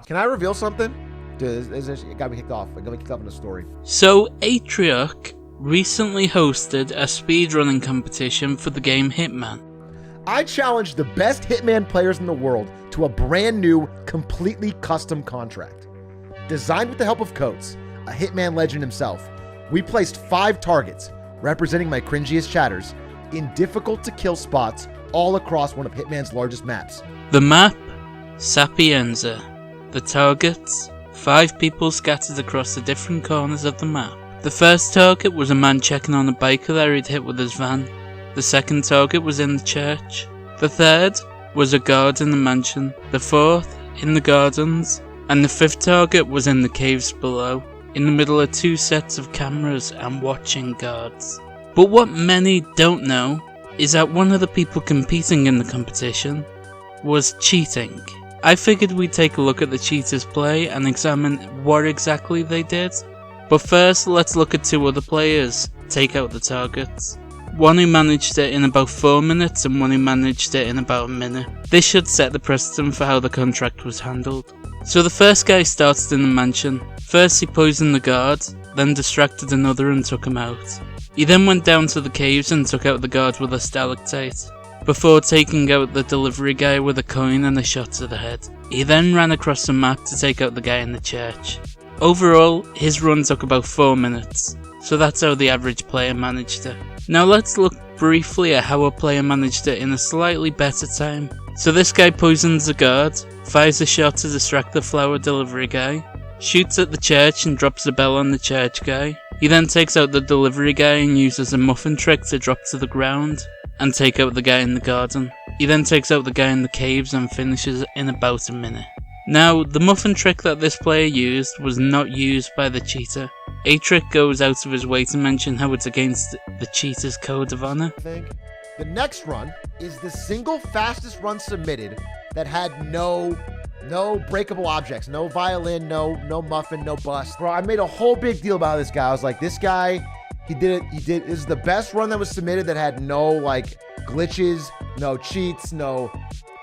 Can I reveal something? Dude, it got me kicked off. It got me kicked off in the story. So, Atrioc recently hosted a speedrunning competition for the game Hitman. I challenged the best Hitman players in the world to a brand new, completely custom contract. Designed with the help of Coates, a Hitman legend himself, we placed 5 targets, representing my cringiest chatters, in difficult to kill spots all across one of Hitman's largest maps. The map? Sapienza. The targets? 5 people scattered across the different corners of the map. The first target was a man checking on a biker that he'd hit with his van. The second target was in the church. The third was a guard in the mansion. The fourth in the gardens. And the fifth target was in the caves below, in the middle of 2 sets of cameras and watching guards. But what many don't know is that one of the people competing in the competition was cheating. I figured we'd take a look at the cheaters' play and examine what exactly they did. But first, let's look at 2 other players take out the targets. One who managed it in about 4 minutes and one who managed it in about a minute. This should set the precedent for how the contract was handled. So the first guy started in the mansion. First he poisoned the guard, then distracted another and took him out. He then went down to the caves and took out the guard with a stalactite, before taking out the delivery guy with a coin and a shot to the head. He then ran across the map to take out the guy in the church. Overall, his run took about 4 minutes, so that's how the average player managed it. Now let's look briefly at how a player managed it in a slightly better time. So this guy poisons the guard, fires a shot to distract the flower delivery guy, shoots at the church and drops the bell on the church guy. He then takes out the delivery guy and uses a muffin trick to drop to the ground and take out the guy in the garden. He then takes out the guy in the caves and finishes in about a minute. Now, the muffin trick that this player used was not used by the cheater. Atrioc goes out of his way to mention how it's against the cheater's code of honor. The next run is the single fastest run submitted that had no breakable objects, no violin, no muffin, no bust. Bro, I made a whole big deal about this guy. I was like, this guy, this is the best run that was submitted that had no like glitches, no cheats,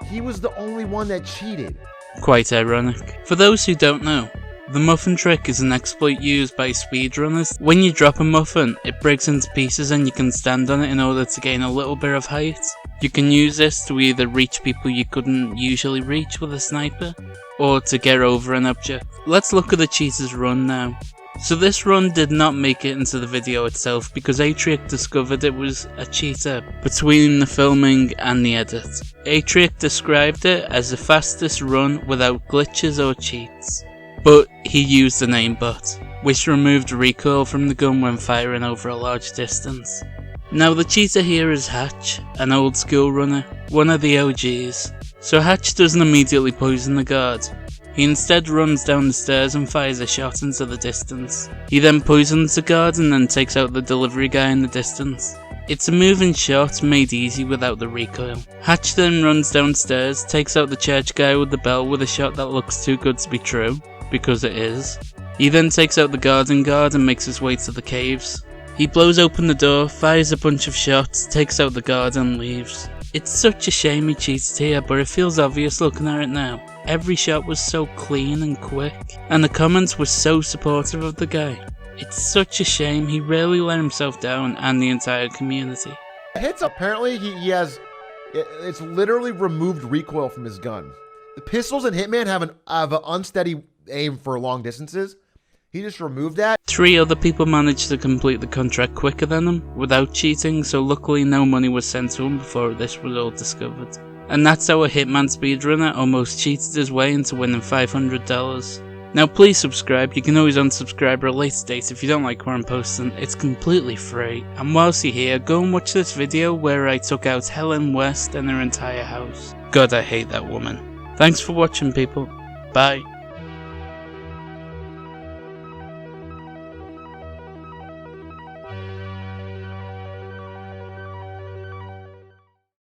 he was the only one that cheated. Quite ironic. For those who don't know, the muffin trick is an exploit used by speedrunners. When you drop a muffin, it breaks into pieces and you can stand on it in order to gain a little bit of height. You can use this to either reach people you couldn't usually reach with a sniper, or to get over an object. Let's look at the cheater's run now. So this run did not make it into the video itself because Atrioc discovered it was a cheater between the filming and the edit. Atrioc described it as the fastest run without glitches or cheats. But he used an aimbot, which removed recoil from the gun when firing over a large distance. Now the cheater here is Hatch, an old school runner, one of the OGs. So Hatch doesn't immediately poison the guard. He instead runs down the stairs and fires a shot into the distance. He then poisons the guard and then takes out the delivery guy in the distance. It's a moving shot made easy without the recoil. Hatch then runs downstairs, takes out the church guy with the bell with a shot that looks too good to be true, because it is. He then takes out the garden guard and makes his way to the caves. He blows open the door, fires a bunch of shots, takes out the guard and leaves. It's such a shame he cheated here, but it feels obvious looking at it now. Every shot was so clean and quick, and the comments were so supportive of the guy. It's such a shame he really let himself down and the entire community. Hits, apparently he has, it's literally removed recoil from his gun. The pistols in Hitman have an unsteady aim for long distances. He just removed that. 3 other people managed to complete the contract quicker than him, without cheating, so luckily no money was sent to him before this was all discovered. And that's how a Hitman speedrunner almost cheated his way into winning $500. Now please subscribe. You can always unsubscribe at a later date if you don't like what I'm posting. It's completely free. And whilst you're here, go and watch this video where I took out Helen West and her entire house. God, I hate that woman. Thanks for watching, people. Bye.